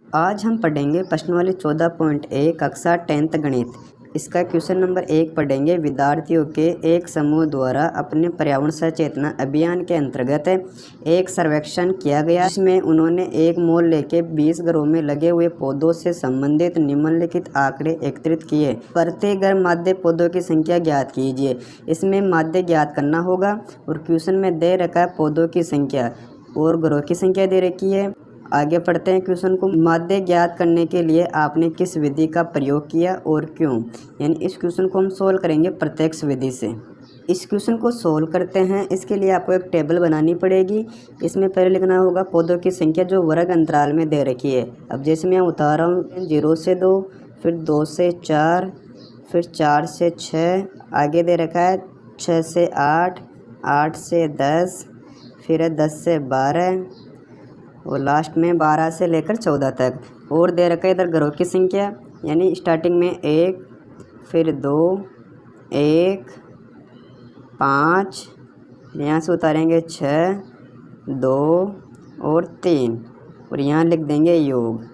आज हम पढ़ेंगे प्रश्नावली 14.1 कक्षा 10th गणित। इसका क्वेश्चन नंबर 1 पढ़ेंगे। विद्यार्थियों के एक समूह द्वारा अपने पर्यावरण सचेतना अभियान के अंतर्गत एक सर्वेक्षण किया गया, जिसमें उन्होंने एक मोहल्ले के 20 घरों में लगे हुए पौधों से संबंधित निम्नलिखित आंकड़े एकत्रित किए। प्रत्येक घर माध्य पौधों की संख्या ज्ञात कीजिए। इसमें माध्य ज्ञात करना होगा और क्वेश्चन में दे रखा है पौधों की संख्या और घरों की संख्या दे रखी है। आगे पढ़ते हैं क्वेश्चन को। माध्य ज्ञात करने के लिए आपने किस विधि का प्रयोग किया और क्यों? यानी इस क्वेश्चन को हम सोल्व करेंगे प्रत्यक्ष विधि से। इस क्वेश्चन को सोल्व करते हैं, इसके लिए आपको एक टेबल बनानी पड़ेगी। इसमें पहले लिखना होगा पौधों की संख्या जो वर्ग अंतराल में दे रखी है। अब जैसे मैं उतार रहा हूँ 0 से 2, फिर 2 से 4, फिर 4 से 6, आगे दे रखा है 6 से 8, 8 से 10, फिर है 10 से 12 और लास्ट में 12 से लेकर 14 तक। और दे रखा है इधर घरों की संख्या, यानी स्टार्टिंग में 1, फिर 2, 1, 5, यहाँ से उतारेंगे 6, 2 और 3 और यहाँ लिख देंगे योग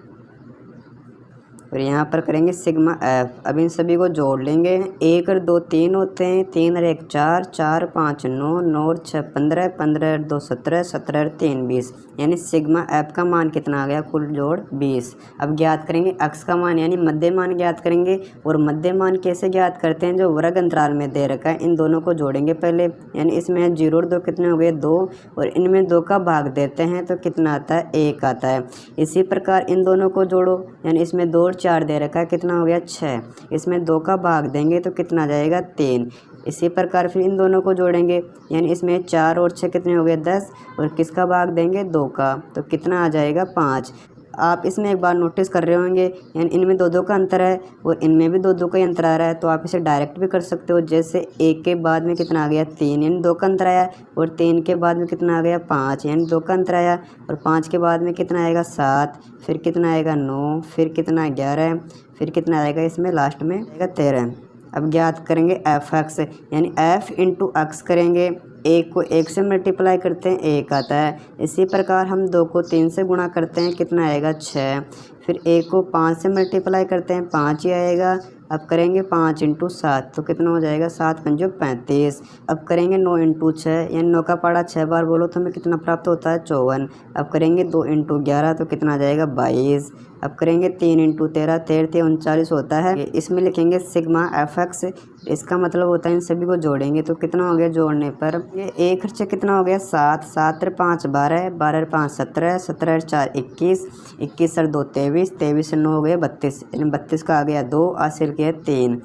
और यहाँ पर करेंगे सिग्मा एफ। अब इन सभी को जोड़ लेंगे। 1 और 2 3 होते हैं, 3 और 1 4, 4 5 9, 9 और 6 15, 15 और 2 17, 17 और 3 20, यानी सिग्मा एफ का मान कितना आ गया? कुल जोड़ 20। अब ज्ञात करेंगे अक्स का मान, यानी मध्य मान ज्ञात करेंगे। और मध्य मान कैसे ज्ञात करते हैं? जो वर्ग अंतराल में दे रखा है इन दोनों को जोड़ेंगे पहले, यानी इसमें 0 और 2 कितने हो गए? 2, और इनमें 2 का भाग देते हैं तो कितना आता है? 1 आता है। इसी प्रकार इन दोनों को जोड़ो, यानी इसमें 2 और 4 दे रखा है, कितना हो गया? 6। इसमें 2 का भाग देंगे तो कितना आ जाएगा? 3। इसी प्रकार फिर इन दोनों को जोड़ेंगे, यानी इसमें 4 और 6 कितने हो गए? 10, और किसका भाग देंगे? 2 का, तो कितना आ जाएगा? 5। आप इसमें एक बार नोटिस कर रहे होंगे, यानी इनमें 2 2 का अंतर है और इनमें भी 2 2 का ही अंतर आ रहा है, तो आप इसे डायरेक्ट भी कर सकते हो। जैसे 1 के बाद में कितना आ गया? 3, यानी 2 का अंतर आया, और 3 के बाद में कितना आ गया? 5, यानी 2 का अंतर आया, और 5 के बाद में कितना आएगा? 7, फिर कितना आएगा? 9, फिर कितना? 11, फिर कितना आएगा? इसमें लास्ट में आएगा 13। अब ज्ञात करेंगे एफ एक्स, यानी एफ इंटू एक्स करेंगे। 1 को 1 से मल्टीप्लाई करते हैं, 1 आता है। इसी प्रकार हम 2 को 3 से गुणा करते हैं, कितना आएगा? 6। फिर 1 को 5 से मल्टीप्लाई करते हैं, 5 ही आएगा। अब करेंगे 5 इंटू 7, तो कितना हो जाएगा? 7 पंजो 35। अब करेंगे 9 इंटू 6, यानी 9 का पहाड़ा 6 बार बोलो तो हमें कितना प्राप्त होता है? 54। अब करेंगे 2 इंटू 11, तो कितना आ जाएगा? 22। अब करेंगे 3 इंटू 13, 13 39 होता है। इसमें लिखेंगे सिग्मा एफ एक्स, इसका मतलब होता है इन सभी को जोड़ेंगे तो कितना हो गया? जोड़ने पर ये एक खर्चे कितना हो गया? 7, 7 और 5 12, 12 और 5 17, 17 और 4 21, 21 और 2 23, 23 और 9 हो गए 32, यानी 32 का आ गया 2, हासिल किया 3,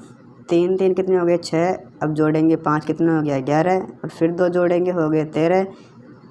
3 3 कितने हो गए? 6। अब जोड़ेंगे 5 कितना हो गया? 11, और फिर 2 जोड़ेंगे हो गए 13,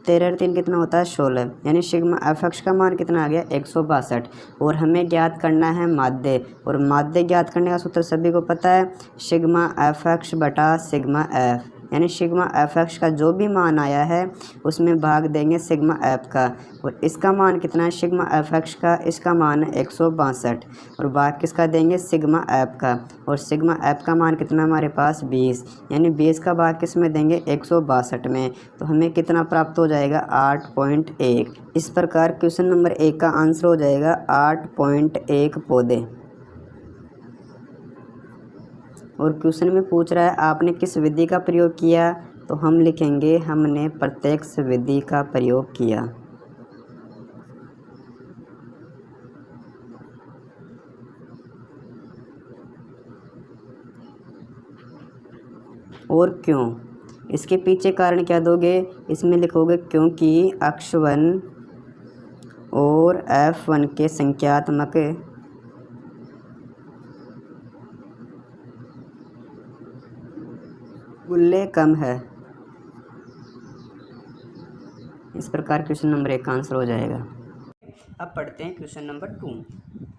13 और 3 कितना होता है? 16, यानी सिग्मा एफ एक्स का मान कितना आ गया? 162। और हमें ज्ञात करना है माध्य, और माध्य ज्ञात करने का सूत्र सभी को पता है, सिग्मा एफ एक्स बटा सिग्मा एफ, यानी सिग्मा एफ एक्स का जो भी मान आया है उसमें भाग देंगे सिग्मा एफ का। और इसका मान कितना है? सिग्मा एफ एक्स का इसका मान है 162, और भाग किसका देंगे? सिग्मा एफ का। और सिग्मा एफ का मान कितना हमारे पास? 20, यानी 20 का भाग किस में देंगे? 162 में। तो हमें कितना प्राप्त हो जाएगा? 8.1। इस प्रकार क्वेश्चन नंबर 1 का आंसर हो जाएगा 8.1 पौधे। और क्वेश्चन में पूछ रहा है आपने किस विधि का प्रयोग किया, तो हम लिखेंगे हमने प्रत्यक्ष विधि का प्रयोग किया। और क्यों? इसके पीछे कारण क्या दोगे? इसमें लिखोगे क्योंकि अक्ष 1 और F1 के संख्यात्मक मूल्य कम है। इस प्रकार क्वेश्चन नंबर 1 का आंसर हो जाएगा। अब पढ़ते हैं क्वेश्चन नंबर 2।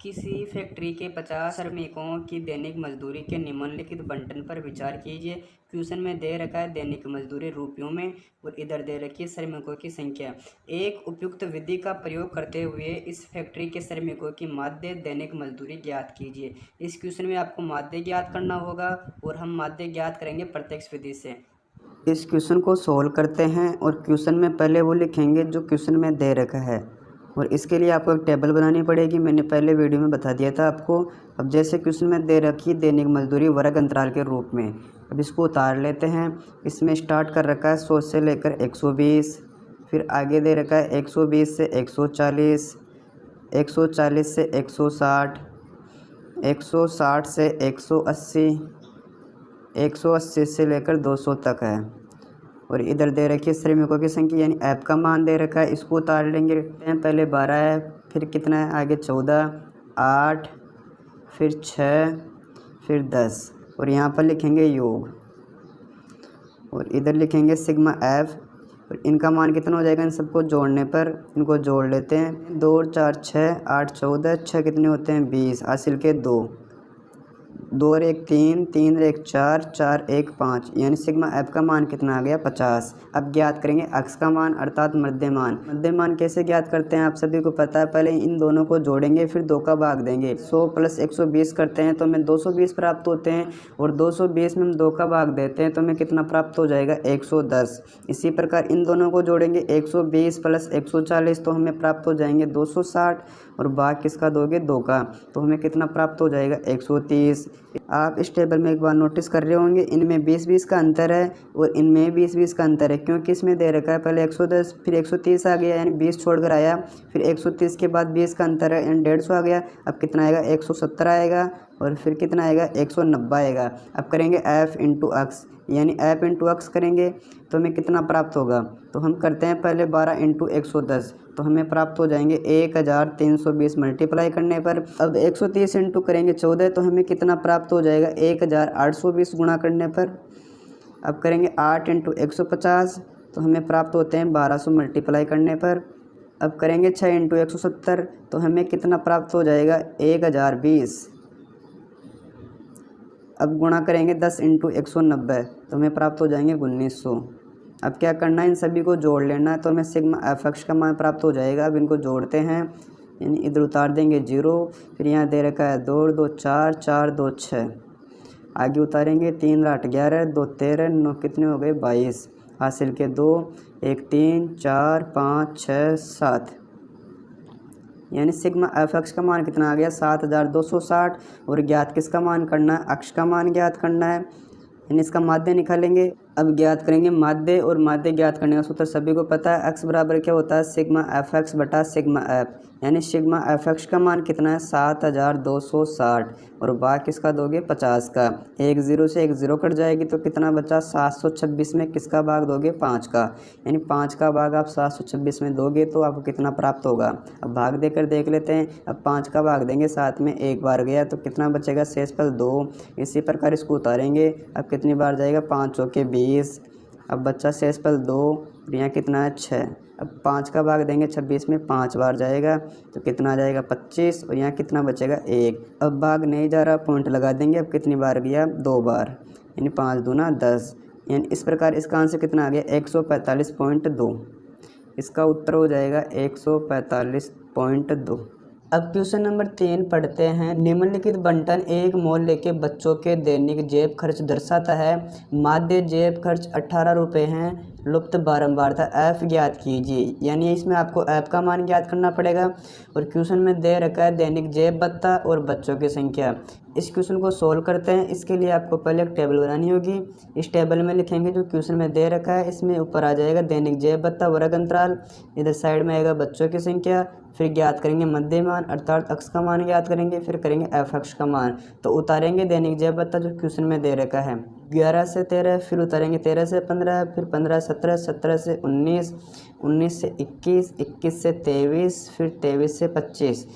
किसी फैक्ट्री के 50 श्रमिकों की दैनिक मजदूरी के निम्नलिखित बंटन पर विचार कीजिए। क्वेश्चन में दे रखा है दैनिक मजदूरी रुपयों में, और इधर दे रखी है श्रमिकों की संख्या। एक उपयुक्त विधि का प्रयोग करते हुए इस फैक्ट्री के श्रमिकों की माध्य दैनिक मजदूरी ज्ञात कीजिए। इस क्वेश्चन में आपको माध्य ज्ञात करना होगा, और हम माध्य ज्ञात करेंगे प्रत्यक्ष विधि से। इस क्वेश्चन को सोल्व करते हैं, और क्वेश्चन में पहले वो लिखेंगे जो क्वेश्चन में दे रखा है। और इसके लिए आपको एक टेबल बनानी पड़ेगी, मैंने पहले वीडियो में बता दिया था आपको। अब जैसे क्वेश्चन में दे रखी दैनिक मजदूरी वर्ग अंतराल के रूप में, अब इसको उतार लेते हैं। इसमें स्टार्ट कर रखा है 100 से लेकर 120, फिर आगे दे रखा है 120 से 140, 140 से 160, 160 से 180, 180 से लेकर 200 तक है। और इधर दे रखी है श्रमिकों की संख्या यानी ऐप का मान दे रखा है, इसको उतार लेंगे। पहले 12 है, फिर कितना है आगे 14, 8, फिर 6, फिर 10, और यहाँ पर लिखेंगे योग, और इधर लिखेंगे सिग्मा एफ, और इनका मान कितना हो जाएगा इन सबको जोड़ने पर। इनको जोड़ लेते हैं, 2 और 4 6, 8 14, 6 कितने होते हैं 20, हासिल के 2, 2 और 1 3, 3 और 1 4, 4 1 5, यानी सिग्मा एफ का मान कितना आ गया 50। अब ज्ञात करेंगे अक्स का मान अर्थात मध्यमान। मध्यमान कैसे ज्ञात करते हैं आप सभी को पता है। पहले इन दोनों को जोड़ेंगे, फिर 2 का भाग देंगे। 100 प्लस 120 करते हैं तो हमें 220 प्राप्त होते हैं, और 220 में हम 2 का भाग देते हैं तो हमें कितना प्राप्त हो जाएगा 110। इसी प्रकार इन दोनों को जोड़ेंगे, 120 प्लस 140 तो हमें प्राप्त हो जाएंगे 260, और भाग किसका दोगे 2 का, तो हमें कितना प्राप्त हो जाएगा 130। आप इस टेबल में एक बार नोटिस कर रहे होंगे, इनमें 20-20 का अंतर है और इनमें 20-20 का अंतर है, क्योंकि इसमें दे रखा है पहले 110 फिर 130 आ गया, यानी 20 छोड़कर आया, फिर 130 के बाद 20 का अंतर है यानी 150 आ गया। अब कितना आएगा 170 आएगा, और फिर कितना आएगा 190 आएगा। अब करेंगे एफ इंटू अक्स, यानी एफ इंटू अक्स करेंगे तो हमें कितना प्राप्त होगा। तो हम करते हैं पहले 12 इंटू 110, तो हमें प्राप्त हो जाएंगे 1320 मल्टीप्लाई करने पर। अब 130 इंटू करेंगे 14 तो हमें कितना प्राप्त हो जाएगा 1820 गुणा करने पर। अब करेंगे 8 इंटू 150 तो हमें प्राप्त होते हैं 1200 मल्टीप्लाई करने पर। अब करेंगे 6 इंटू 170 तो हमें कितना प्राप्त हो जाएगा 1020। अब गुणा करेंगे 10 इंटू 190 तो हमें प्राप्त हो जाएंगे 1900। अब क्या करना है, इन सभी को जोड़ लेना है, तो हमें सिग्मा एफ एक्स का मान प्राप्त हो जाएगा। अब इनको जोड़ते हैं, यानी इधर उतार देंगे 0, फिर यहाँ दे रखा है 2 2 4, 4 2 6, आगे उतारेंगे 3 8 11, 2 13, 9 कितने हो गए 22, हासिल के 2, 1 3 4 5 6 7, यानी सिग्मा एफ एक्स का मान कितना आ गया 7260। और ज्ञात किसका मान करना है, अक्ष का मान ज्ञात करना है, यानी इसका माध्य निकालेंगे। अब ज्ञात करेंगे माध्य, और माध्य ज्ञात करने का सूत्र सभी को पता है, एक्स बराबर क्या होता है सिग्मा एफ एक्स बटा सिग्मा एफ, यानी सिग्मा एफ एक्स का मान कितना है 7260, और भाग किसका दोगे 50 का। एक 0 से एक 0 कट जाएगी तो कितना बचा 726 में किसका भाग दोगे 5 का, यानी 5 का भाग आप 726 में दोगे तो आपको कितना प्राप्त होगा। अब भाग देकर देख लेते हैं। अब 5 का भाग देंगे, साथ में एक बार गया तो कितना बचेगा शेषफल 2। इसी प्रकार इसको उतारेंगे, अब कितनी बार जाएगा 5 चौके 20, अब बच्चा शेषफल 2, यहाँ कितना है 6। अब 5 का भाग देंगे 26 में 5 बार जाएगा तो कितना आ जाएगा 25, और यहाँ कितना बचेगा 1। अब भाग नहीं जा रहा, पॉइंट लगा देंगे। अब कितनी बार गया 2 बार, यानी 5 दूना 10, यानी इस प्रकार इसका आंसर कितना आ गया 145.2। इसका उत्तर हो जाएगा 145.2। अब क्वेश्चन नंबर 3 पढ़ते हैं। निम्नलिखित बंटन एक मूल्य के बच्चों के दैनिक जेब खर्च दर्शाता है। माध्य जेब खर्च 18 रुपये हैं, लुप्त बारंबारता एफ ज्ञात कीजिए, यानी इसमें आपको एफ का मान ज्ञात करना पड़ेगा। और क्वेश्चन में दे रखा है दैनिक जेब भत्ता और बच्चों की संख्या। इस क्वेश्चन को सोल्व करते हैं। इसके लिए आपको पहले एक टेबल बनानी होगी। इस टेबल में लिखेंगे जो क्वेश्चन में दे रखा है, इसमें ऊपर आ जाएगा दैनिक जेब भत्ता वर्ग अंतराल, इधर साइड में आएगा बच्चों की संख्या, फिर ज्ञात करेंगे मध्यमान अर्थात अक्स का मान ज्ञात करेंगे, फिर करेंगे एफ अक्ष का मान। तो उतारेंगे दैनिक जेब भत्ता जो क्वेश्चन में दे रखा है 11 से 13, फिर उतारेंगे 13 से 15, फिर 15 17, 17 से 19, 19 से 21, 21 से 23, फिर 23 से 25।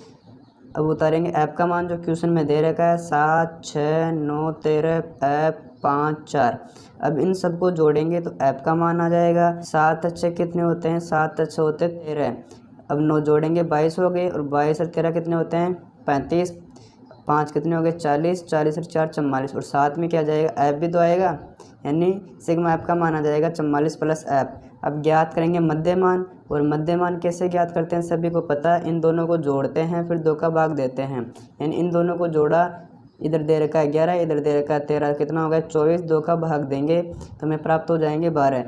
अब उतारेंगे ऐप का मान जो क्वेश्चन में दे रखा है 7 6 9 13 ऐप 5 4। अब इन सबको जोड़ेंगे तो ऐप का मान आ जाएगा 7 अच्छे कितने होते हैं 7 अच्छे होते हैं 13। अब 9 जोड़ेंगे 22 हो गए, और 22 और 13 कितने होते हैं 35, 5 कितने हो गए 40, 40 और 4 44, और साथ में क्या जाएगा ऐप भी तो आएगा, यानी सिग्मा ऐप का मान आ जाएगा 44 प्लस ऐप। अब ज्ञात करेंगे मध्यमान, और मध्यमान कैसे ज्ञात करते हैं सभी को पता है, इन दोनों को जोड़ते हैं फिर 2 का भाग देते हैं, यानी इन दोनों को जोड़ा, इधर दे रखा है 11, इधर दे रखा है 13, कितना हो गया 24, 2 का भाग देंगे तो हमें प्राप्त हो जाएंगे 12।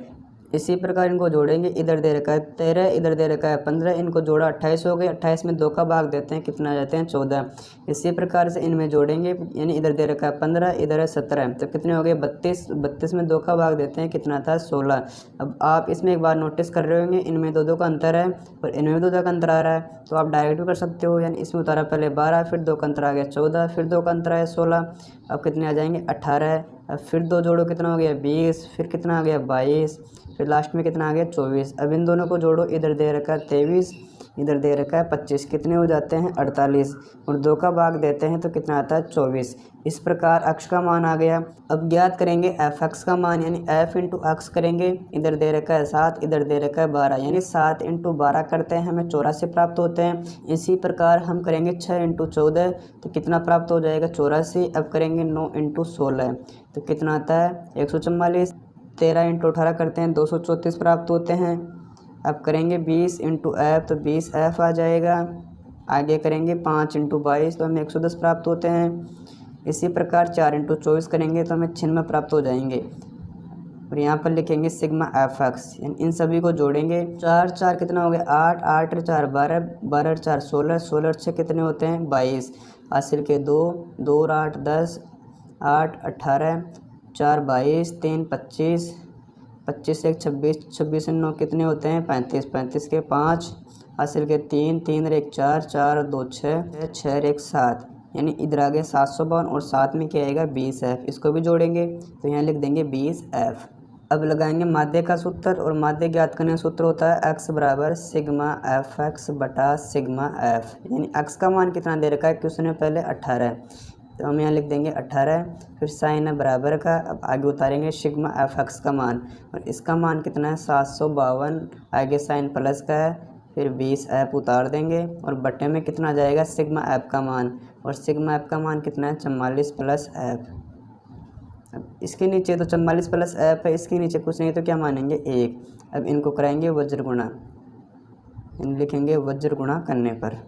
इसी प्रकार इनको जोड़ेंगे, इधर दे रखा है 13, इधर दे रखा है 15, इनको जोड़ा 28 हो गए। 28 में 2 का भाग देते हैं, कितना आ जाते हैं 14। इसी प्रकार से इनमें जोड़ेंगे, यानी इधर दे रखा है 15, इधर है 17, तो कितने हो गए 32। 32 में 2 का भाग देते हैं, कितना था 16। अब आप इसमें एक बार नोटिस कर रहे होंगे, इनमें 2 का अंतर है और इनमें 2 का अंतर आ रहा है, तो आप डायरेक्ट भी कर सकते हो। यानी इसमें उतारा पहले 12, फिर 2 का अंतर आ गया 14, फिर 2 का अंतर आया 16, अब कितने आ जाएंगे 18। अब फिर 2 जोड़ो, कितना हो गया 20, फिर कितना आ गया 22, फिर लास्ट में कितना आ गया 24। अब इन दोनों को जोड़ो, इधर दे रखा है 23, इधर दे रखा है 25, कितने हो जाते हैं 48, और 2 का भाग देते हैं तो कितना आता है 24। इस प्रकार अक्ष का मान आ गया। अब ज्ञात करेंगे एफ एक्स का मान, यानी एफ इंटू अक्स करेंगे। इधर दे रखा है 7, इधर दे रखा है 12, यानी 7 इंटू 12 करते हैं, हमें 84 प्राप्त होते हैं। इसी प्रकार हम करेंगे 6 इंटू 14, तो कितना प्राप्त हो जाएगा 84। अब करेंगे 9 इंटू 16, तो कितना आता है 144। 13 इंटू 18 करते हैं, 234 प्राप्त होते हैं। अब करेंगे 20 इंटू एफ, तो 20 एफ आ जाएगा। आगे करेंगे 5 इंटू 22, तो हमें 110 प्राप्त होते हैं। इसी प्रकार 4 इंटू 24 करेंगे तो हमें 96 प्राप्त हो जाएंगे। और यहाँ पर लिखेंगे सिग्मा एफ एक्स, यानी इन सभी को जोड़ेंगे। 4 4 कितना हो गया 8, 8 4 12, 12 4 16, 16 6 कितने होते हैं 22। हासिल के 2, 2 और 8 10, 8 18, 4 22, 3 25, 25 1 26, 26 9 कितने होते हैं 35, 35 के 5, हासिल के 3, 3 और 1 4, 4 और 2 6, 6 और 1 7, यानी इधर आ गया 752 और साथ में क्या आएगा 20 एफ। इसको भी जोड़ेंगे तो यहाँ लिख देंगे 20 एफ। अब लगाएंगे माध्य का सूत्र, और माध्य ज्ञात करने का सूत्र होता है एक्स बराबर सिग्मा एफ एक्स बटा सिग्मा एफ, यानी एक्स का मान कितना दे रखा है क्वेश्चन में पहले 18, तो हम यहाँ लिख देंगे 18, फिर साइन है बराबर का। अब आगे उतारेंगे सिग्मा एफ एक्स का मान, और इसका मान कितना है 752, आगे साइन प्लस का है, फिर 20 ऐप उतार देंगे और बटे में कितना आ जाएगा सिग्मा ऐप का मान, और सिग्मा ऐप का मान कितना है 44 प्लस ऐप। अब इसके नीचे तो 44 प्लस ऐप है, इसके नीचे कुछ नहीं तो क्या मानेंगे 1। अब इनको कराएंगे वज्र गुणा, इन लिखेंगे वज्र गुणा करने पर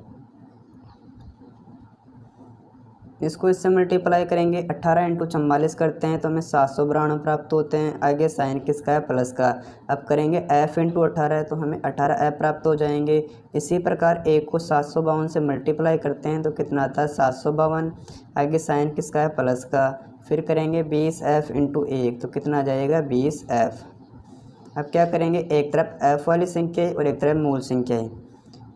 इसको इससे मल्टीप्लाई करेंगे। 18 इंटू 44 करते हैं तो हमें 792 प्राप्त होते हैं। आगे साइन किसका है प्लस का। अब करेंगे f इंटू 18 तो हमें 18 f प्राप्त हो जाएंगे। इसी प्रकार 1 को 752 से मल्टीप्लाई करते हैं तो कितना आता है 752। आगे साइन किसका है प्लस का। फिर करेंगे 20f इंटू 1 तो कितना आ जाएगा 20f। अब क्या करेंगे एक तरफ f वाली संख्या और एक तरफ मूल संख्या है।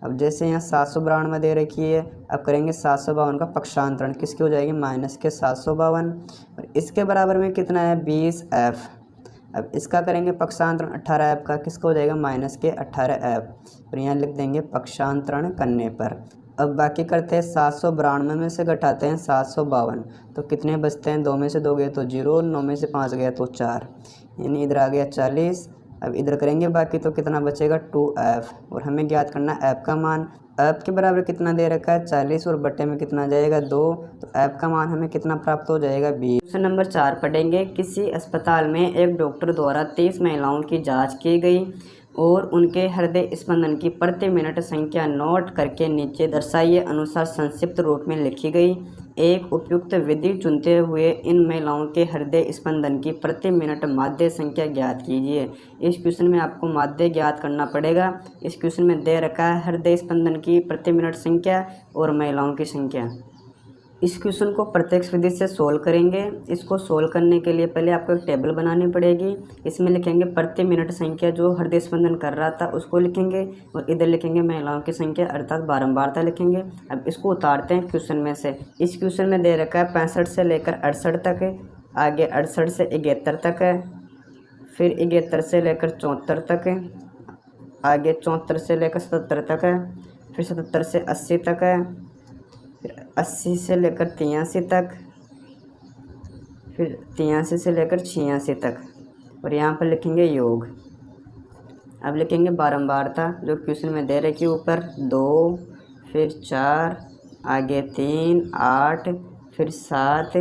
अब जैसे यहाँ 752 दे रखी है, अब करेंगे 752 का पक्षांतरण किसकी हो जाएगी माइनस के 752, और इसके बराबर में कितना है 20f। अब इसका करेंगे पक्षांतरण 18f का, किसका हो जाएगा माइनस के 18f, और यहाँ लिख देंगे पक्षांतरण करने पर। अब बाकी करते हैं 792 में से घटाते हैं 752 तो कितने बचते हैं, 2 में से 2 गए तो 0, 9 में से 5 गया तो 4, यानी इधर आ गया 40। अब इधर करेंगे बाकी तो कितना बचेगा 2f, और हमें ज्ञात करना f का मान। f के बराबर कितना दे रखा है 40 और बटे में कितना जाएगा 2, तो f का मान हमें कितना प्राप्त हो जाएगा 20। क्वेश्चन नंबर 4 पढ़ेंगे। किसी अस्पताल में एक डॉक्टर द्वारा 30 महिलाओं की जांच की गई और उनके हृदय स्पंदन की प्रति मिनट संख्या नोट करके नीचे दर्शाए अनुसार संक्षिप्त रूप में लिखी गई। एक उपयुक्त विधि चुनते हुए इन महिलाओं के हृदय स्पंदन की प्रति मिनट माध्य संख्या ज्ञात कीजिए। इस क्वेश्चन में आपको माध्य ज्ञात करना पड़ेगा। इस क्वेश्चन में दे रखा है हृदय स्पंदन की प्रति मिनट संख्या और महिलाओं की संख्या। इस क्वेश्चन को प्रत्यक्ष विधि से सोल्व करेंगे। इसको सोल्व करने के लिए पहले आपको एक टेबल बनानी पड़ेगी। इसमें लिखेंगे प्रति मिनट संख्या जो हृदय स्पंदन कर रहा था उसको लिखेंगे, और इधर लिखेंगे महिलाओं की संख्या अर्थात बारंबारता लिखेंगे। अब इसको उतारते हैं क्वेश्चन में से। इस क्वेश्चन में दे रखा है 65 से लेकर 68 तक है, आगे 68 से 71 तक है, फिर 71 से लेकर 74 तक है, आगे 74 से लेकर 77 तक है, फिर 77 से 80 तक है, फिर 80 से लेकर 83 तक, फिर 83 से लेकर 86 तक, और यहाँ पर लिखेंगे योग। अब लिखेंगे बारंबारता जो क्वेश्चन में दे रखी है ऊपर 2, फिर 4, आगे 3, 8, फिर 7,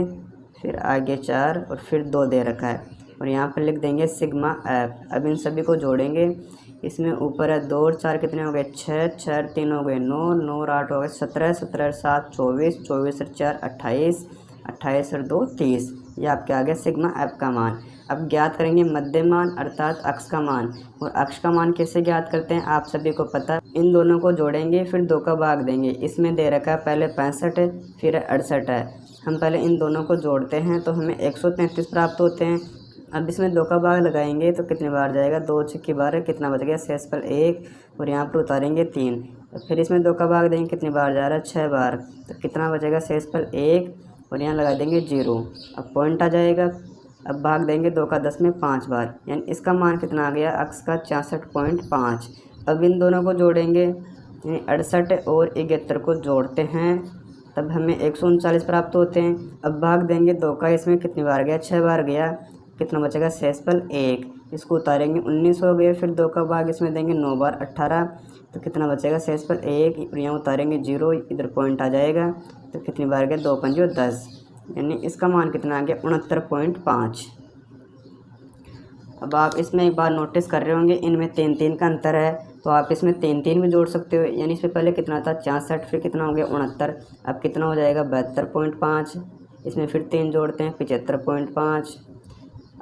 फिर आगे 4 और फिर 2 दे रखा है, और यहाँ पर लिख देंगे सिग्मा एफ। अब इन सभी को जोड़ेंगे। इसमें ऊपर है 2 और 4 कितने हो गए 6, 6 और 3 हो गए 9, 9 और 8 हो गए 17, 17 और 7 24, 24 और 4 28, 28 और 2 30। ये आपके आ गया सिग्मा एफ का मान। अब ज्ञात करेंगे मध्यमान अर्थात अक्ष का मान। और अक्ष का मान कैसे ज्ञात करते हैं आप सभी को पता है। इन दोनों को जोड़ेंगे फिर 2 का भाग देंगे। इसमें दे रखा है पहले 65 है फिर 68 है। हम पहले इन दोनों को जोड़ते हैं तो हमें 133 प्राप्त होते हैं। अब इसमें 2 का भाग लगाएंगे तो कितने बार जाएगा, 2 छक्के 12, कितना बच गया, शेषफल 1 और यहाँ पर उतारेंगे 3। तो फिर इसमें 2 का भाग देंगे, कितनी बार जा रहा है, 6 बार, तो कितना बचेगा, शेषफल 1 और यहाँ लगा देंगे 0। अब पॉइंट आ जाएगा। अब भाग देंगे 2 का 10 में 5 बार, यानी इसका मान कितना आ गया, अक्ष का 64.5। अब इन दोनों को जोड़ेंगे, यानी 68 और 71 को जोड़ते हैं तब हमें 139 प्राप्त होते हैं। अब भाग देंगे 2 का, इसमें कितनी बार गया, 6 बार गया, कितना बचेगा, शेषफल 1। इसको उतारेंगे 19 हो गए, फिर 2 का भाग इसमें देंगे 9 बार 18, तो कितना बचेगा, शेषफल 1 और यहाँ उतारेंगे 0, इधर पॉइंट आ जाएगा, तो कितनी बार गया, 2 पंजे 10, यानी इसका मान कितना आ गया, 69.5। अब आप इसमें एक बार नोटिस कर रहे होंगे इनमें 3 का अंतर है, तो आप इसमें 3 भी जोड़ सकते हो। यानी इसमें पहले कितना था 66, फिर कितना हो गया 69, अब कितना हो जाएगा 72.5। इसमें फिर 3 जोड़ते हैं 75.5,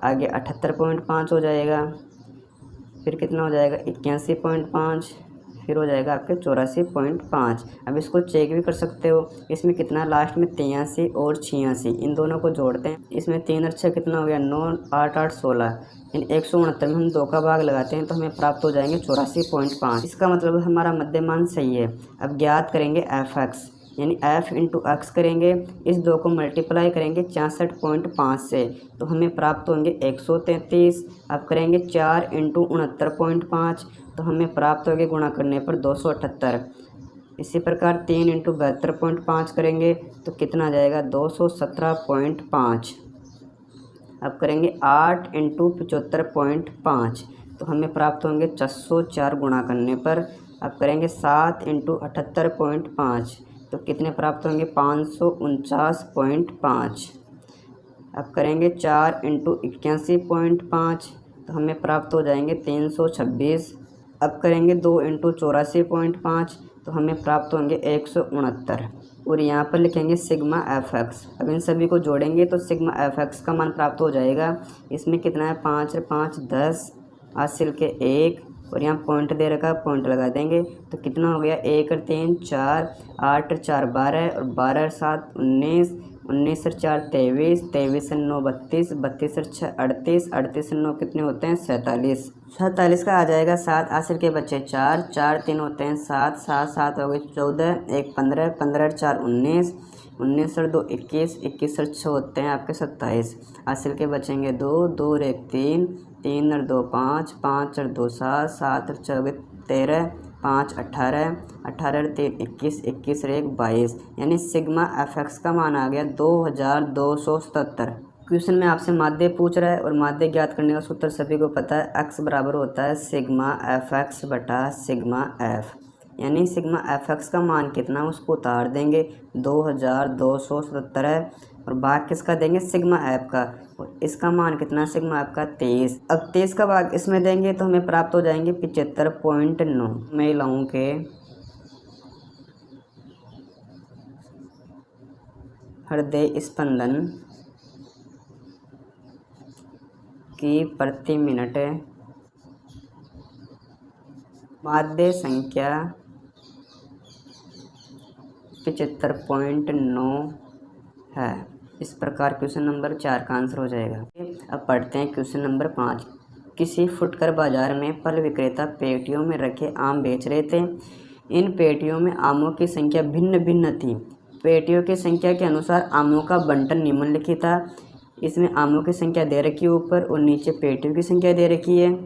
आगे 78.5 हो जाएगा, फिर कितना हो जाएगा 81.5, फिर हो जाएगा आपके 84.5। अब इसको चेक भी कर सकते हो, इसमें कितना लास्ट में 83 और 86, इन दोनों को जोड़ते हैं। इसमें 3 और 6 कितना हो गया, 9, 8, 8, 16, इन 169 में हम 2 का भाग लगाते हैं तो हमें प्राप्त हो जाएंगे 84.5। इसका मतलब हमारा मध्यमान सही है। अब ज्ञात करेंगे एफ एक्स, यानी f इंटू एक्स करेंगे, इस 2 को मल्टीप्लाई करेंगे 66.5 से तो हमें प्राप्त होंगे 133। अब करेंगे 4 इंटू 69.5 तो हमें प्राप्त होंगे गुणा करने पर 278। इसी प्रकार 3 इंटू 72.5 करेंगे तो कितना आ जाएगा, 217.5। अब करेंगे 8 इंटू 75.5 तो हमें प्राप्त होंगे 604 गुणा करने पर। अब करेंगे 7 इंटू 78.5 तो कितने प्राप्त होंगे, 549.5। अब करेंगे 4 इंटू 81.5 तो हमें प्राप्त हो जाएंगे 326। अब करेंगे 2 इंटू 84.5 तो हमें प्राप्त होंगे 169 और यहाँ पर लिखेंगे सिग्मा एफ एक्स। अब इन सभी को जोड़ेंगे तो सिग्मा एफ एक्स का मान प्राप्त हो जाएगा। इसमें कितना है, 5 और 5 10, हासिल के 1 और यहाँ पॉइंट दे रखा, पॉइंट लगा देंगे तो कितना हो गया, 1 और 3 4, 8 और 4 12 और 12 और 7 19, 19 और 4 23, 23 और 9 32, 32 और 6 38, 38 और 9 कितने होते हैं, 47। 47 का आ जाएगा 7, हासिल के बच्चे 4, 4 3 होते हैं 7, 7 7 हो गए 14, 1 15, 15 और 4 19, 19 और 2 21, 21 और 6 होते हैं आपके 27। हासिल के बचेंगे 2, 2 और 1 3, 3 और 2 5, 5 और 2 7, 7 और 4 13, 5 18, 18 और 3 21, 21 और 1 22, यानी सिग्मा एफ एक्स का मान आ गया 2277। क्वेश्चन में आपसे माध्य पूछ रहा है और माध्य ज्ञात करने का सूत्र सभी को पता है, एक्स बराबर होता है सिग्मा एफ एक्स बटा सिग्मा एफ। यानी सिग्मा एफ एक्स का मान कितना उसको उतार देंगे, 2277 है और भाग किसका देंगे, सिग्मा एफ का, और इसका मान कितना, सिग्मा एफ का 23। अब 23 का भाग इसमें देंगे तो हमें प्राप्त हो जाएंगे 75.9। महिलाओं के हृदय स्पंदन की प्रति मिनट माध्य संख्या 75.9 है। इस प्रकार क्वेश्चन नंबर 4 का आंसर हो जाएगा। अब पढ़ते हैं क्वेश्चन नंबर 5। किसी फुटकर बाजार में फल विक्रेता पेटियों में रखे आम बेच रहे थे। इन पेटियों में आमों की संख्या भिन्न भिन्न थी। पेटियों की संख्या के अनुसार आमों का बंटन निम्नलिखित था। इसमें आमों की संख्या दे रखी है ऊपर और नीचे पेटियों की संख्या दे रखी है।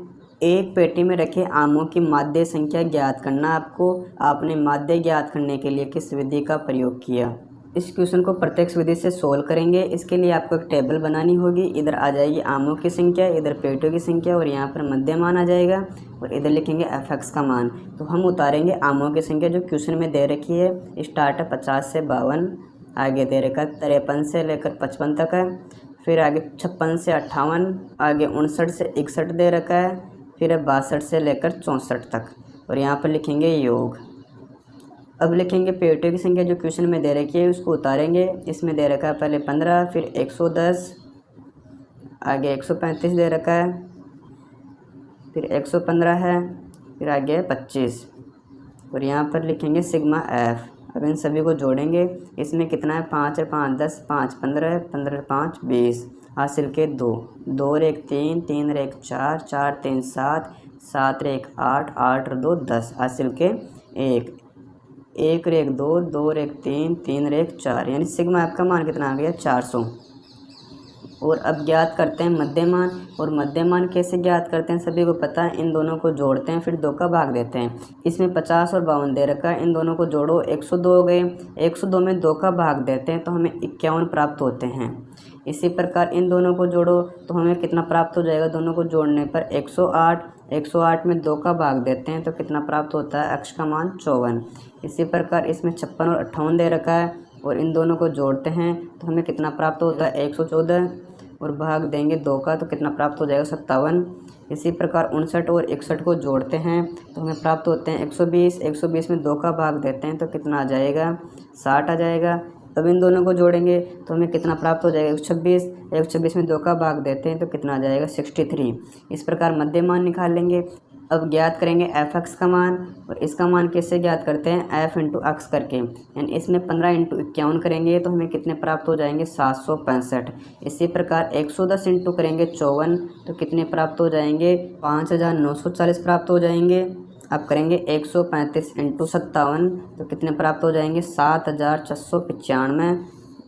एक पेटी में रखे आमों की माध्य संख्या ज्ञात करना आपको। आपने माध्य ज्ञात करने के लिए किस विधि का प्रयोग किया। इस क्वेश्चन को प्रत्यक्ष विधि से सोल्व करेंगे। इसके लिए आपको एक टेबल बनानी होगी। इधर आ जाएगी आमों की संख्या, इधर पेटियों की संख्या और यहाँ पर मध्यमान आ जाएगा और इधर लिखेंगे एफ एक्स का मान। तो हम उतारेंगे आमों की संख्या जो क्वेश्चन में दे रखी है। स्टार्ट है 50 से 52, आगे दे रखा 53 से लेकर 55 तक है, फिर आगे 56 से 58, आगे 59 से 61 दे रखा है, फिर है 62 से लेकर 64 तक और यहाँ पर लिखेंगे योग। अब लिखेंगे पेटियों की संख्या जो क्वेश्चन में दे रखी है उसको उतारेंगे। इसमें दे रखा है पहले 15, फिर 110, आगे 135 दे रखा है, फिर 115 है, फिर आगे 25 और यहाँ पर लिखेंगे सिग्मा एफ। अब इन सभी को जोड़ेंगे, इसमें कितना है 5 है 5 10, 5 15, 15 5 20, हासिल के 2 2 और 1 3, 3 और 1 4, 4 3 7, 7 और 1 8, 8 और 2 10, हासिल के 1 1 और 1 2, 2 और 1 3, 3 और 1 4, यानी सिग्मा एफ का मान कितना आ गया 400। और अब ज्ञात करते हैं मध्यमान। और मध्यमान कैसे ज्ञात करते हैं सभी को पता है, इन दोनों को जोड़ते हैं फिर 2 का भाग देते हैं। इसमें 50 और 52 दे रखा है, इन दोनों को जोड़ो 102 हो गए, 102 में 2 का भाग देते हैं तो हमें 51 प्राप्त होते हैं। इसी प्रकार इन दोनों को जोड़ो तो हमें कितना प्राप्त हो जाएगा, दोनों को जोड़ने पर 108, 108 में 2 का भाग देते हैं तो कितना प्राप्त होता है, अक्ष का मान 54। इसी प्रकार इसमें 56 और 58 दे रखा है और इन दोनों को जोड़ते हैं तो हमें कितना प्राप्त होता है 114 और भाग देंगे 2 का तो कितना प्राप्त हो जाएगा 57। इसी प्रकार 59 और 61 को जोड़ते हैं तो हमें प्राप्त होते हैं 120, 120 में 2 का भाग देते हैं तो कितना आ जाएगा 60 आ जाएगा। अब इन दोनों को जोड़ेंगे तो हमें कितना प्राप्त हो जाएगा 126, 126 में 2 का भाग देते हैं तो कितना आ जाएगा 63। इस प्रकार मध्य मान निकाल लेंगे। अब ज्ञात करेंगे एफ एक्स का मान, और इसका मान कैसे ज्ञात करते हैं, एफ इंटू एक्स करके, यानी इसमें 15 इंटू 51 करेंगे तो हमें कितने प्राप्त हो जाएंगे 765। इसी प्रकार 110 इंटू करेंगे 54 तो कितने प्राप्त हो जाएंगे 5940 प्राप्त हो जाएंगे। अब करेंगे 135 इंटू 57 तो कितने प्राप्त हो जाएंगे 7695।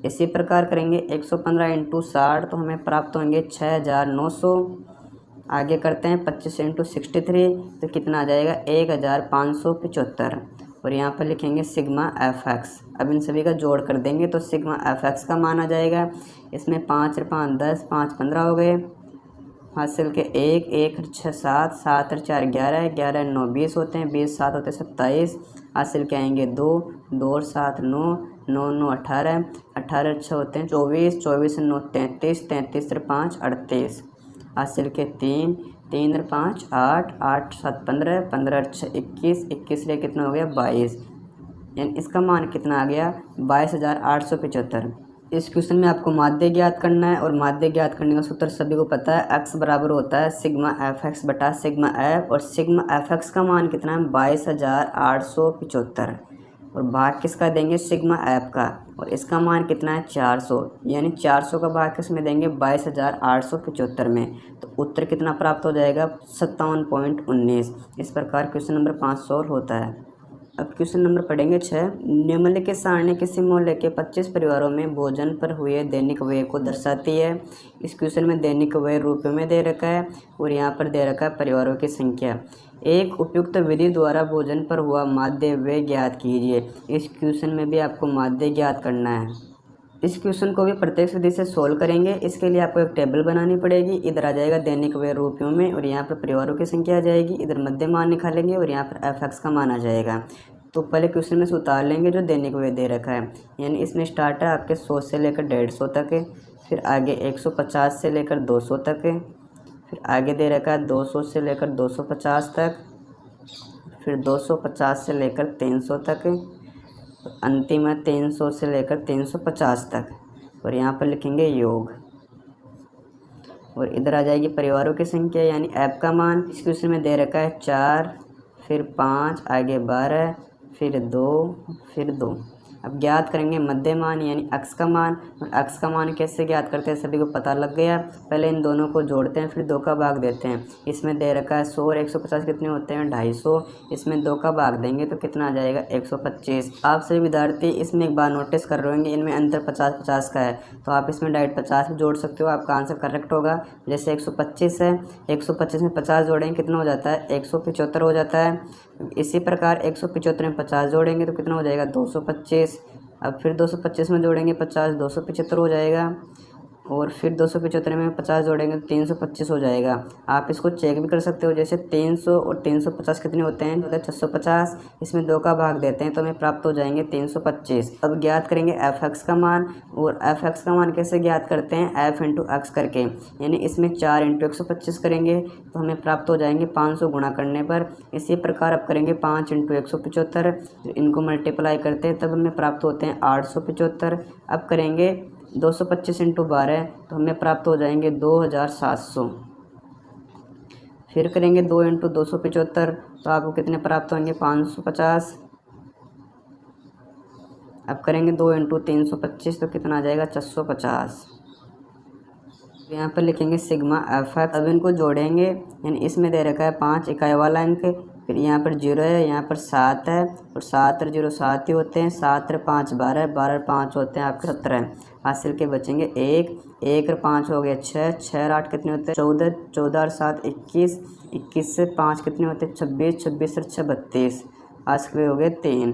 इसी प्रकार करेंगे 115 इंटू 60 तो हमें प्राप्त होंगे 6900। आगे करते हैं 25 इंटू 63 तो कितना आ जाएगा 1575 और यहाँ पर लिखेंगे सिग्मा एफ एक्स। अब इन सभी का जोड़ कर देंगे तो सिग्मा एफ एक्स का मान आ जाएगा। इसमें 5 और 5 10, 5 15 हो गए, हासिल के 1 1 और 6 7, 7 और 4 11, 11 और 9 20 होते हैं, 20 7 होते हैं 27, हासिल के आएंगे 2 2 और 7 9, 9 9 18, 18 और 6 होते हैं 24, 24 और 9 33, 33 और 5 38, हासिल के 3 3 और 5 8, 8 7 15, 15 और 6 21, 21 से कितना हो गया 22, यानी इसका मान कितना आ गया 22,875। इस क्वेश्चन में आपको माध्य ज्ञात करना है और माध्य ज्ञात करने का सूत्र सभी को पता है, एक्स बराबर होता है सिग्मा एफ एक्स बटा सिग्मा एफ, और सिग्मा एफ एक्स का मान कितना है 22,875 और भाग किसका देंगे सिग्मा एफ का, और इसका मान कितना है 400, यानी 400 का भाग किस में देंगे 22,875 में, तो उत्तर कितना प्राप्त हो जाएगा 57.19। इस प्रकार क्वेश्चन नंबर 5 सॉल्व होता है। अब क्वेश्चन नंबर पढ़ेंगे 6। निम्नलिखित सारणी किसी मोहल्ले के 25 परिवारों में भोजन पर हुए दैनिक व्यय को दर्शाती है। इस क्वेश्चन में दैनिक व्यय रुपये में दे रखा है और यहाँ पर दे रखा है परिवारों की संख्या। एक उपयुक्त विधि द्वारा भोजन पर हुआ माध्य व्यय ज्ञात कीजिए। इस क्वेश्चन में भी आपको माध्य ज्ञात करना है। इस क्वेश्चन को भी प्रत्यक्ष विधि से सोल्व करेंगे। इसके लिए आपको एक टेबल बनानी पड़ेगी। इधर आ जाएगा दैनिक व्यय रुपयों में और यहाँ पर परिवारों की संख्या आ जाएगी। इधर मध्य मान निकालेंगे और यहाँ पर एफ एक्स का मान आ जाएगा। तो पहले क्वेश्चन में से उतार लेंगे जो दैनिक व्यय दे रखा है, यानी इसमें स्टार्ट है आपके 100 से लेकर 150 तक है, फिर आगे 150 से लेकर 200 तक है, फिर आगे दे रखा है 200 से लेकर 250 तक, फिर 250 से लेकर 300 तक है, अंतिम है 300 से लेकर 350 तक, और यहाँ पर लिखेंगे योग। और इधर आ जाएगी परिवारों की संख्या यानी ऐप का मान। इस क्वेश्चन में दे रखा है 4, फिर 5, आगे 12, फिर 2, फिर 2। अब ज्ञात करेंगे मध्य मान यानी अक्ष का मान। और अक्ष का मान कैसे ज्ञात करते हैं सभी को पता लग गया। पहले इन दोनों को जोड़ते हैं फिर 2 का भाग देते हैं। इसमें दे रखा है 100 और 150 कितने होते हैं 250। इसमें 2 का भाग देंगे तो कितना आ जाएगा 125। आप सभी विद्यार्थी इसमें एक बार नोटिस कर रहे होंगे, इनमें अंतर 50-50 का है, तो आप इसमें डायरेक्ट 50 भी जोड़ सकते हो, आपका आंसर करेक्ट होगा। जैसे 125 है, 125 में 50 जोड़ेंगे कितना हो जाता है 175 हो जाता है। इसी प्रकार 175 में 50 जोड़ेंगे तो कितना हो जाएगा 225। अब फिर 225 में जोड़ेंगे 50, 275 हो जाएगा। और फिर 275 में 50 जोड़ेंगे तो 325 हो जाएगा। आप इसको चेक भी कर सकते हो, जैसे 300 और 350 कितने होते हैं 650। इसमें 2 का भाग देते हैं तो हमें प्राप्त हो जाएंगे 325। अब ज्ञात करेंगे एफ एक्स का मान। और एफ एक्स का मान कैसे ज्ञात करते हैं, एफ इंटू एक्स करके, यानी इसमें 4 इंटू 125 करेंगे तो हमें प्राप्त हो जाएंगे 500 गुणा करने पर। इसी प्रकार अब करेंगे 5 इंटू 175, इनको मल्टीप्लाई करते हैं तब हमें प्राप्त होते हैं 875। अब करेंगे 225 इंटू 12 तो हमें प्राप्त हो जाएंगे 2700। फिर करेंगे 2 इंटू 275 तो आपको कितने प्राप्त होंगे 550। अब करेंगे 2 इंटू 325 तो कितना आ जाएगा 650। यहाँ पर लिखेंगे सिग्मा एफ एक्स। अब इनको जोड़ेंगे, यानी इसमें दे रखा है 5 इकाई वाला अंक, फिर यहाँ पर 0 है, यहाँ पर 7 है और 7 और 0 7 ही होते हैं। 7 और 5 12, 12 और 5 होते हैं आपके 17। हासिल के बचेंगे 1, 1 और 5 हो गए 6, 6 और 8 कितने होते हैं 14, 14 और 7 21, 21 से 5 कितने होते हैं 26, 26 और 6 32। हासिल के हो गए 3,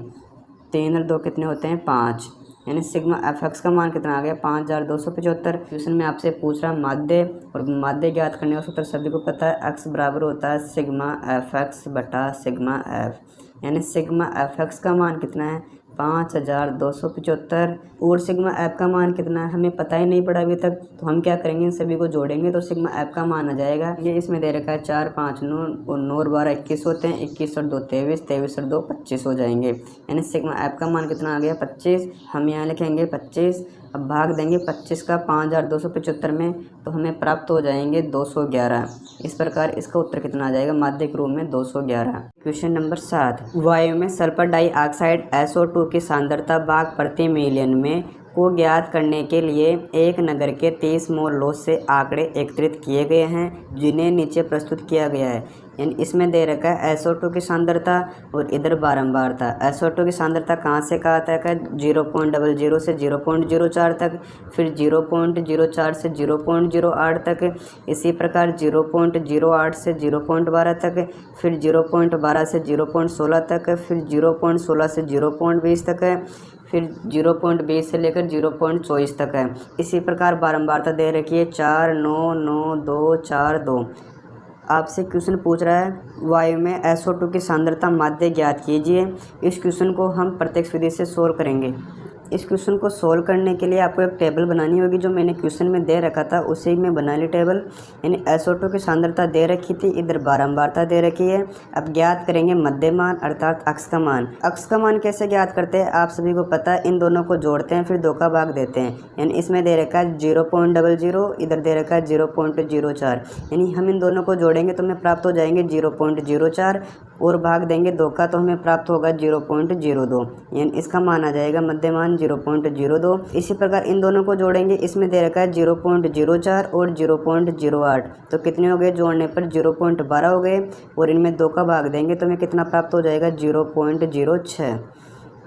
3 और 2 कितने होते हैं 5। यानी सिग्मा एफ एक्स का मान कितना आ गया 5275। क्वेश्चन में आपसे पूछ रहा माध्य, और माध्य ज्ञात करने का सूत्र सभी को पता है, एक्स बराबर होता है सिग्मा एफ एक्स बटा सिग्मा एफ। यानी सिग्मा एफ एक्स का मान कितना है 5275 और सिग्मा एफ का मान कितना है हमें पता ही नहीं पड़ा अभी तक। तो हम क्या करेंगे, इन सभी को जोड़ेंगे तो सिग्मा एफ का मान आ जाएगा। ये इसमें दे रखा है 4 5 9 और 9 और 12 21 होते हैं। 21 और 2 23, 23 और 2 25 हो जाएंगे। यानी सिग्मा एफ का मान कितना आ गया 25। हम यहाँ लिखेंगे 25। अब भाग देंगे 25 का 5275 में तो हमें प्राप्त हो जाएंगे 211। इस प्रकार इसका उत्तर कितना आ जाएगा माध्यिक रूप में 211। क्वेश्चन नंबर 7, वायु में सल्फर डाइऑक्साइड SO2 की सांद्रता भाग प्रति मिलियन में को ज्ञात करने के लिए एक नगर के 30 मोल लौह से आंकड़े एकत्रित किए गए हैं, जिन्हें नीचे प्रस्तुत किया गया है। यानी इसमें दे रखा है SO2 की सांद्रता और इधर बारंबारता। SO2 की सांद्रता कहाँ से कहाँ तक है 0.00 से 0.04 तक, फिर 0.04 से 0.08 तक, इसी प्रकार 0.08 से 0.12 तक, फिर 0.12 से 0.16 तक, फिर 0.16 से 0.20 तक है, फिर 0.20 से लेकर 0.24 तक है। इसी प्रकार बारंबारता दे रखी है 4 9 9 2 4 2। आपसे क्वेश्चन पूछ रहा है वायु में SO2 की सांद्रता माध्य ज्ञात कीजिए। इस क्वेश्चन को हम प्रत्यक्ष विधि से सोल्व करेंगे। इस क्वेश्चन को सोल्व करने के लिए आपको एक टेबल बनानी होगी, जो मैंने क्वेश्चन में दे रखा था उसे मैं बना ली टेबल। यानी SO2 की सांद्रता दे रखी थी, इधर बारंबारता दे रखी है। अब ज्ञात करेंगे मध्य मान अर्थात अक्ष का मान। अक्ष का मान कैसे ज्ञात करते हैं आप सभी को पता है, इन दोनों को जोड़ते हैं फिर 2 का भाग देते हैं। यानी इसमें दे रखा है 0.00, इधर दे रखा है 0.04। यानी हम इन दोनों को जोड़ेंगे तो हमें प्राप्त हो जाएंगे 0.04 और भाग देंगे 2 का तो हमें प्राप्त होगा 0.02। यानी इसका मान आ जाएगा मध्य मान 0.02। इसी प्रकार इन दोनों को जोड़ेंगे, इसमें दे रखा है 0.04 और 0.08 तो कितने हो गए जोड़ने पर 0.12 हो गए, और इनमें 2 का भाग देंगे तो हमें कितना प्राप्त हो जाएगा 0.06।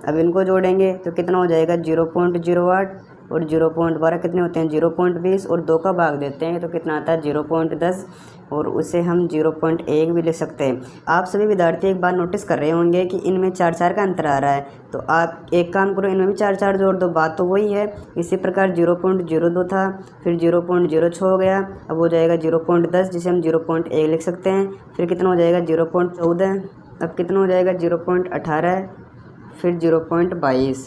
अब इनको जोड़ेंगे तो कितना हो जाएगा 0.08 और 0.12 कितने होते हैं 0.20 और 2 का भाग देते हैं तो कितना आता है 0.10 और उसे हम 0.1 भी लिख सकते हैं। आप सभी विद्यार्थी एक बार नोटिस कर रहे होंगे कि इनमें 4 का अंतर आ रहा है, तो आप एक काम करो इनमें भी 4 जोड़ दो, बात तो वही है। इसी प्रकार 0.02 था, फिर 0.06 हो गया, अब हो जाएगा 0.10 जिसे हम 0.1 लिख सकते हैं। फिर कितना हो जाएगा 0.14, अब कितना हो जाएगा 0.18, फिर 0.22।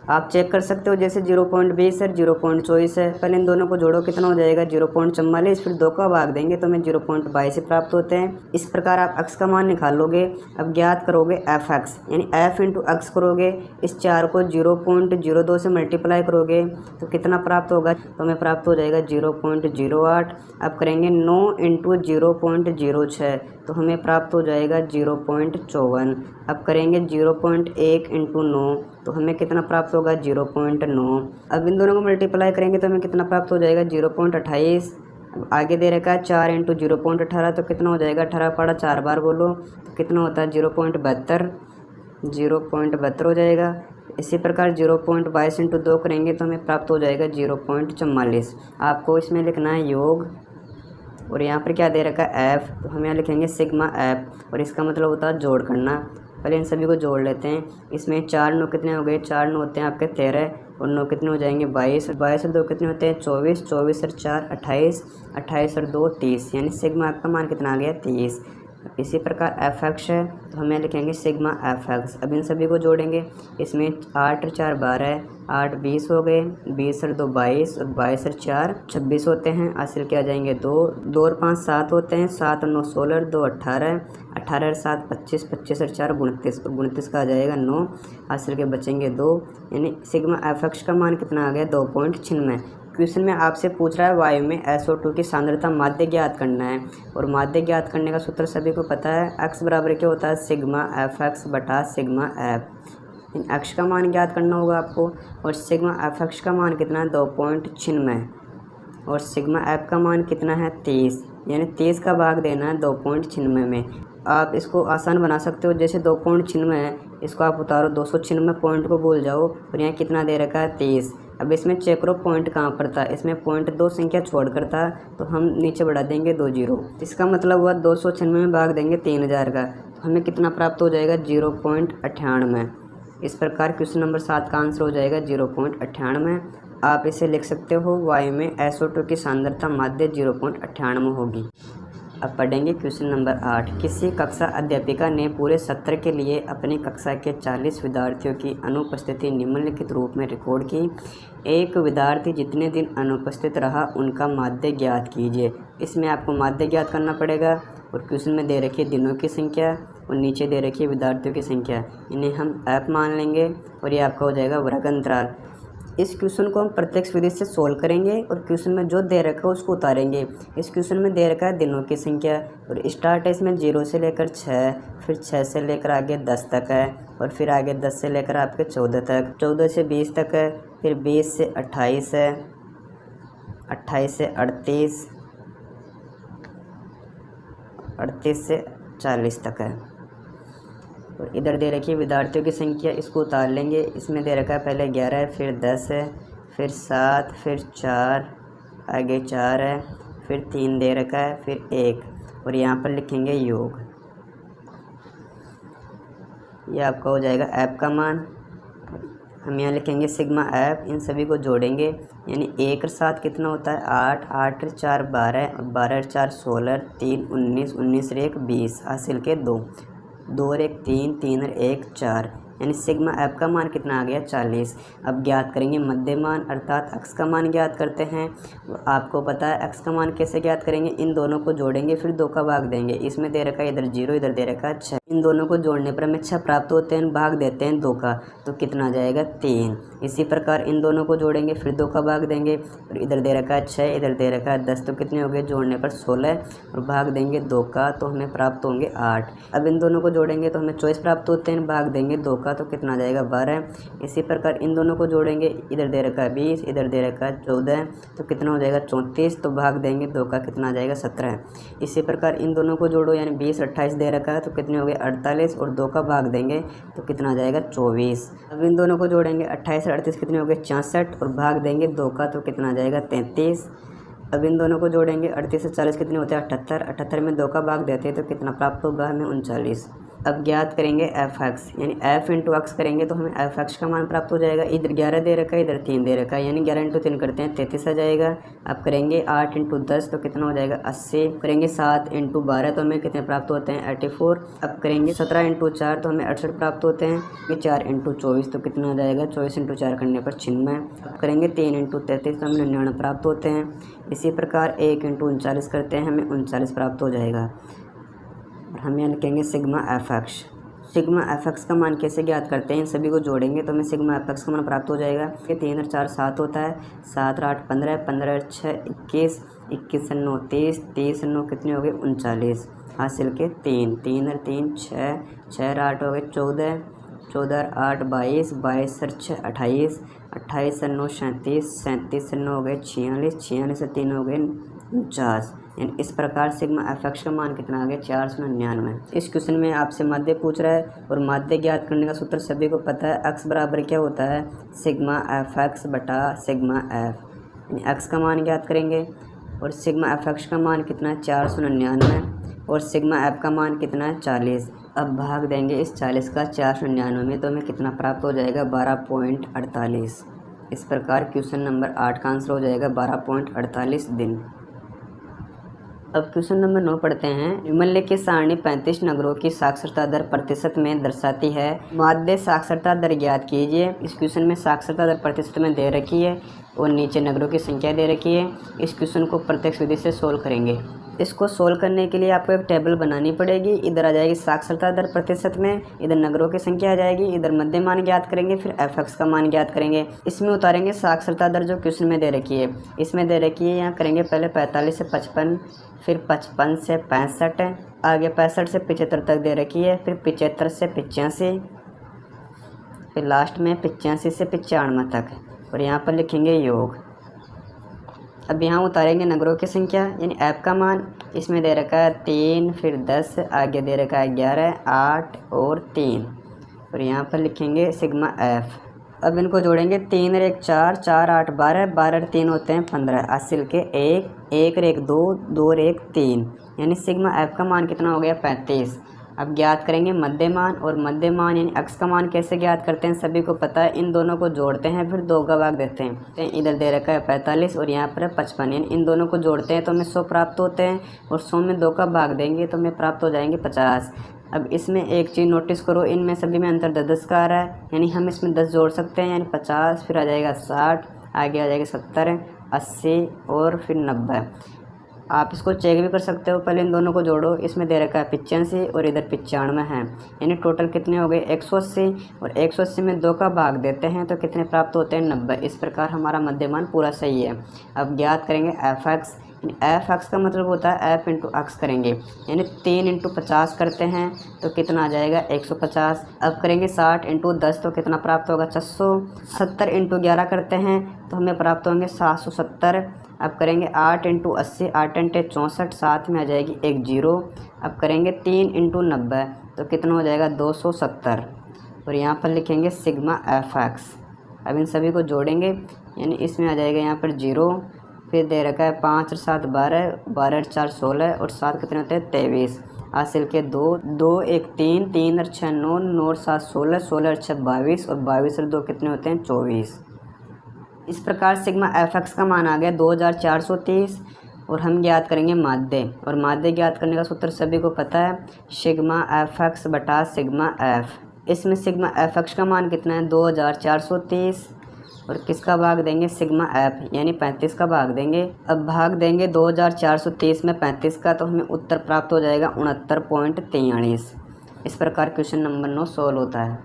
आप चेक कर सकते हो, जैसे 0.20 है 0.24 है, पहले इन दोनों को जोड़ो कितना हो जाएगा 0.44, फिर 2 का भाग देंगे तो हमें 0.22 प्राप्त होते हैं। इस प्रकार आप अक्ष का मान निकाल लोगे। अब ज्ञात करोगे एफ एक्स, यानी एफ इंटू अक्ष करोगे, इस 4 को 0.02 से मल्टीप्लाई करोगे तो कितना प्राप्त होगा, तो हमें प्राप्त हो जाएगा 0.08। अब करेंगे 9 इंटू 0.06 तो हमें प्राप्त हो जाएगा 0.54। अब करेंगे 0.1 इंटू 9 तो हमें कितना प्राप्त होगा 0.9। अब इन दोनों को मल्टीप्लाई करेंगे तो हमें कितना प्राप्त हो जाएगा 0.28। अब आगे दे रखा है 4 इंटू 0.18 तो कितना हो जाएगा 18 पड़ा 4 बार बोलो तो कितना होता है 0.72, 0.72 हो जाएगा। इसी प्रकार 0.22 इंटू 2 करेंगे तो हमें प्राप्त हो जाएगा 0.44। आपको इसमें लिखना है योग, और यहाँ पर क्या दे रखा है एफ, तो हम यहाँ लिखेंगे सिग्मा एफ, और इसका मतलब होता है जोड़ करना। पहले इन सभी को जोड़ लेते हैं। इसमें 4 9 कितने हो गए, 4 9 होते हैं आपके 13 और 9 कितने हो जाएंगे 22, 22 और 2 कितने होते हैं 24, 24 और 4 28, 28 और 2 30। यानी सिग्मा एफ का मान कितना आ गया 30। इसी प्रकार एफ एक्स है तो हमें लिखेंगे सिग्मा एफ एक्स। अब इन सभी को जोड़ेंगे, इसमें 8 और 4 12, 8 20 हो गए, 20 और 2 22 और 22 और 4 26 होते हैं। हासिल क्या जाएंगे 2, 2 और 5 7 होते हैं, 7 और 9 16, 2 18, 18 और 7 25, 25 और 4 29, 29 का आ जाएगा 9, हासिल के बचेंगे 2। यानी सिग्मा एफ एक्स का मान कितना आ गया 2.96। क्वेश्चन में आपसे पूछ रहा है वायु में SO2 की सांद्रता माध्य ज्ञात करना है, और माध्य ज्ञात करने का सूत्र सभी को पता है, x बराबर क्या होता है सिग्मा एफ एक्स बटा सिग्मा एफ। इन x का मान ज्ञात करना होगा आपको, और सिग्मा एफ एक्स का मान कितना है 2.96, और सिग्मा एफ का मान कितना है 23, यानी 23 का भाग देना है 2.96 में। आप इसको आसान बना सकते हो, जैसे 2.96 है, इसको आप उतारो 296 पॉइंट को भूल जाओ, और यहाँ कितना दे रखा है 23। अब इसमें चेक करो पॉइंट कहाँ पर था, इसमें पॉइंट 2 संख्या छोड़ कर था, तो हम नीचे बढ़ा देंगे 2 जीरो। इसका मतलब हुआ 296 में भाग देंगे 3000 का, तो हमें कितना प्राप्त हो जाएगा 0.98। इस प्रकार क्वेश्चन नंबर 7 का आंसर हो जाएगा 0.98। आप इसे लिख सकते हो वायु में SO2 की सांद्रता माध्य 0.98 होगी। अब पढ़ेंगे क्वेश्चन नंबर 8। किसी कक्षा अध्यापिका ने पूरे सत्र के लिए अपनी कक्षा के 40 विद्यार्थियों की अनुपस्थिति निम्नलिखित रूप में रिकॉर्ड की। एक विद्यार्थी जितने दिन अनुपस्थित रहा उनका माध्य ज्ञात कीजिए। इसमें आपको माध्य ज्ञात करना पड़ेगा, और क्वेश्चन में दे रखी है दिनों की संख्या और नीचे दे रखी है विद्यार्थियों की संख्या, इन्हें हम ऐप मान लेंगे, और ये आपका हो जाएगा वर्ग अंतराल। इस क्वेश्चन को हम प्रत्यक्ष विधि से सोल्व करेंगे, और क्वेश्चन में जो दे रखा है उसको उतारेंगे। इस क्वेश्चन में दे रखा है दिनों की संख्या, और स्टार्ट है इसमें 0 से लेकर 6, फिर 6 से लेकर आगे 10 तक है, और फिर आगे 10 से लेकर आपके 14 तक, 14 से 20 तक है, फिर 20 से 28 है, 28 से 38, 38 से 40 तक है। और इधर दे रखी है विद्यार्थियों की संख्या, इसको उतार लेंगे। इसमें दे रखा है पहले 11 है, फिर 10 है, फिर 7, फिर 4, आगे 4 है, फिर 3 दे रखा है, फिर 1, और यहाँ पर लिखेंगे योग। ये आपका हो जाएगा ऐप का मान। हम यहाँ लिखेंगे सिग्मा ऐप, इन सभी को जोड़ेंगे, यानी 1 और 7 कितना होता है 8, 8 और 4 12, और 12 और 4 16, 3 19, 19 और 1 20, हासिल के 2, 2 और 1 3, 3 और 1 4, यानी सिग्मा ऐप का मान कितना आ गया 40। अब ज्ञात करेंगे मध्य मान, अर्थात x का मान ज्ञात करते हैं। आपको पता है x का मान कैसे ज्ञात करेंगे, इन दोनों को जोड़ेंगे फिर 2 का भाग देंगे। इसमें दे रखा है इधर 0, इधर दे रखा है 6, इन दोनों को जोड़ने पर हमें 6 प्राप्त होते हैं, भाग देते हैं 2 का, तो कितना आ जाएगा 3। इसी प्रकार इन दोनों को जोड़ेंगे फिर 2 का भाग देंगे, और इधर दे रखा है 6, इधर दे रखा है 10, तो कितने हो गए जोड़ने पर 16, और भाग देंगे 2 का, तो हमें प्राप्त होंगे 8। अब इन दोनों को जोड़ेंगे तो हमें 24 प्राप्त होते हैं, भाग देंगे 2 का, तो कितना आ जाएगा 12। इसी प्रकार इन दोनों को जोड़ेंगे, इधर दे रखा है 20, इधर दे रखा है 14, तो कितना हो जाएगा 34, तो भाग देंगे 2 का, कितना आ जाएगा 17। इसी प्रकार इन दोनों को जोड़ो, यानी 20 28 दे रखा है, तो कितने हो गए 48, और 2 का भाग देंगे तो कितना आ जाएगा 24। अब इन दोनों को जोड़ेंगे 28 और 38 कितने हो गए 66, और भाग देंगे 2 का, तो कितना आ जाएगा 33। अब इन दोनों को जोड़ेंगे 38 से 40 कितने होते हैं 78, 78 में 2 का भाग देते हैं तो कितना प्राप्त होगा हमें 39। अब ज्ञात करेंगे एफ एक्स, यानी एफ इंटू एक्स करेंगे तो हमें एफ एक्स का मान प्राप्त हो जाएगा। इधर 11 दे रखा है, इधर 3 दे रखा है, यानी 11 इंटू 3 करते हैं 33 आ जाएगा। अब करेंगे 8 इंटू 10 तो कितना हो जाएगा 80। करेंगे 7 इंटू 12 तो हमें कितने प्राप्त होते हैं 84। अब करेंगे 17 इंटू 4 तो हमें 68 प्राप्त होते हैं। ये 4 इंटू 24 तो कितना हो जाएगा 24 इंटू 4 करने पर 96। अब करेंगे 3 इंटू 33 तो हमें 99 प्राप्त होते हैं। इसी प्रकार 1 इंटू 39 करते हैं, हमें 39 प्राप्त हो जाएगा। और हम यहाँ लिखेंगे sigma F x. Sigma F x का मान कैसे ज्ञात करते हैं, इन सभी को जोड़ेंगे तो हमें सिग्मा एफ एक्स का मान प्राप्त हो जाएगा। कि 3 और 4 7 होता है, 7 और 8 15, 15 और 6 21, 21 और 9 30, 30 और 9 कितने हो गए 39। हासिल के 3, 3 और 3 6, 6 और 8 हो गए 14, 14 और 8 22, 22 और 6 28, 28 और 9 37, 37 और 9 हो गए 46, 46 और 3 हो गए 49। यानी इस प्रकार सिग्मा एफ एक्स का मान कितना आ गया 499। इस क्वेश्चन में आपसे माध्य पूछ रहा है और माध्य ज्ञात करने का सूत्र सभी को पता है। एक्स बराबर क्या होता है सिग्मा एफ एक्स बटा सिग्मा एफ, यानी एक्स का मान ज्ञात करेंगे और सिग्मा एफ एक्स का मान कितना है 499 और सिग्मा एफ का मान कितना है 40। अब भाग देंगे इस 40 का 499 में तो हमें कितना प्राप्त हो जाएगा 12.48। इस प्रकार क्वेश्चन नंबर 8 का आंसर हो जाएगा 12.48 दिन। अब क्वेश्चन नंबर 9 पढ़ते हैं। निम्नलिखित सारणी 35 नगरों की साक्षरता दर प्रतिशत में दर्शाती है। माध्य साक्षरता दर ज्ञात कीजिए। इस क्वेश्चन में साक्षरता दर प्रतिशत में दे रखी है और नीचे नगरों की संख्या दे रखी है। इस क्वेश्चन को प्रत्यक्ष विधि से सोल्व करेंगे। इसको सोल्व करने के लिए आपको एक टेबल बनानी पड़ेगी। इधर आ जाएगी साक्षरता दर प्रतिशत में, इधर नगरों की संख्या आ जाएगी, इधर मध्य मान ज्ञात करेंगे, फिर f(x) का मान ज्ञात करेंगे। इसमें उतारेंगे साक्षरता दर जो क्वेश्चन में दे रखी है। इसमें दे रखी है, यहाँ करेंगे पहले 45 से 55, फिर 55 से 65, आगे 65 से 75 तक दे रखी है, फिर 75 से 85, फिर लास्ट में 85 से 95 तक, और यहाँ पर लिखेंगे योग। अब यहाँ उतारेंगे नगरों की संख्या यानी f का मान। इसमें दे रखा है 3, फिर 10, आगे दे रखा है 11, 8 और 3, और यहाँ पर लिखेंगे सिग्मा f। अब इनको जोड़ेंगे, 3 और 1 4, 4 8 12, 12 और 3 होते हैं 15, हासिल के 1, 1 और 1 2, 2 और 1 3, यानी सिग्मा f का मान कितना हो गया 35। अब ज्ञात करेंगे मध्य मान, और मध्य मान यानी x का मान कैसे ज्ञात करते हैं सभी को पता है। इन दोनों को जोड़ते हैं, फिर 2 का भाग देते हैं। तो इधर दे रखा है 45 और यहाँ पर है 55, यानी इन दोनों को जोड़ते हैं तो हमें 100 प्राप्त होते हैं, और 100 में 2 का भाग देंगे तो हमें प्राप्त हो जाएंगे 50। अब इसमें एक चीज़ नोटिस करो, इनमें सभी में अंतर 10 का आ रहा है, यानी हम इसमें 10 जोड़ सकते हैं, यानी 50, फिर आ जाएगा 60, आगे आ जाएगा 70, 80 और फिर 90। आप इसको चेक भी कर सकते हो, पहले इन दोनों को जोड़ो। इसमें दे रखा है 85 और इधर 95 है, यानी टोटल कितने हो गए 180, और 180 में 2 का भाग देते हैं तो कितने प्राप्त होते हैं 90। इस प्रकार हमारा मध्यमान पूरा सही है। अब ज्ञात करेंगे f(x). f(x) का मतलब होता है f × x करेंगे, यानी 3 × 50 करते हैं तो कितना आ जाएगा 150। अब करेंगे 60 × 10 तो कितना प्राप्त होगा 600। 70 × 11 करते हैं तो हमें प्राप्त होंगे 770। अब करेंगे 8 × 80, 8 × 64, साथ में आ जाएगी 1 0। अब करेंगे 3 × 90 तो कितना हो जाएगा 270, और यहाँ पर लिखेंगे सिग्मा f(x). अब इन सभी को जोड़ेंगे, यानी इसमें आ जाएगा यहाँ पर 0, फिर दे रखा है 5 और 7 12, 12 और 4 16, और 7 कितने होते हैं 23, हासिल के 2, 2 1 3, 3 और 6 9, 9 और 7 16, 16 और 6 22, और 22 और 2 कितने होते हैं 24। इस प्रकार सिग्मा f(x) का मान आ गया 2430, और हम ज्ञात करेंगे माध्य, और माध्य ज्ञात करने का सूत्र सभी को पता है, सिग्मा f(x) बटा सिग्मा f। इसमें सिग्मा f(x) का मान कितना है 2430, और किसका भाग देंगे सिग्मा f यानी 35 का भाग देंगे। अब भाग देंगे 2430 में 35 का, तो हमें उत्तर प्राप्त हो जाएगा 69.43। इस प्रकार क्वेश्चन नंबर 9 सोल्व होता है।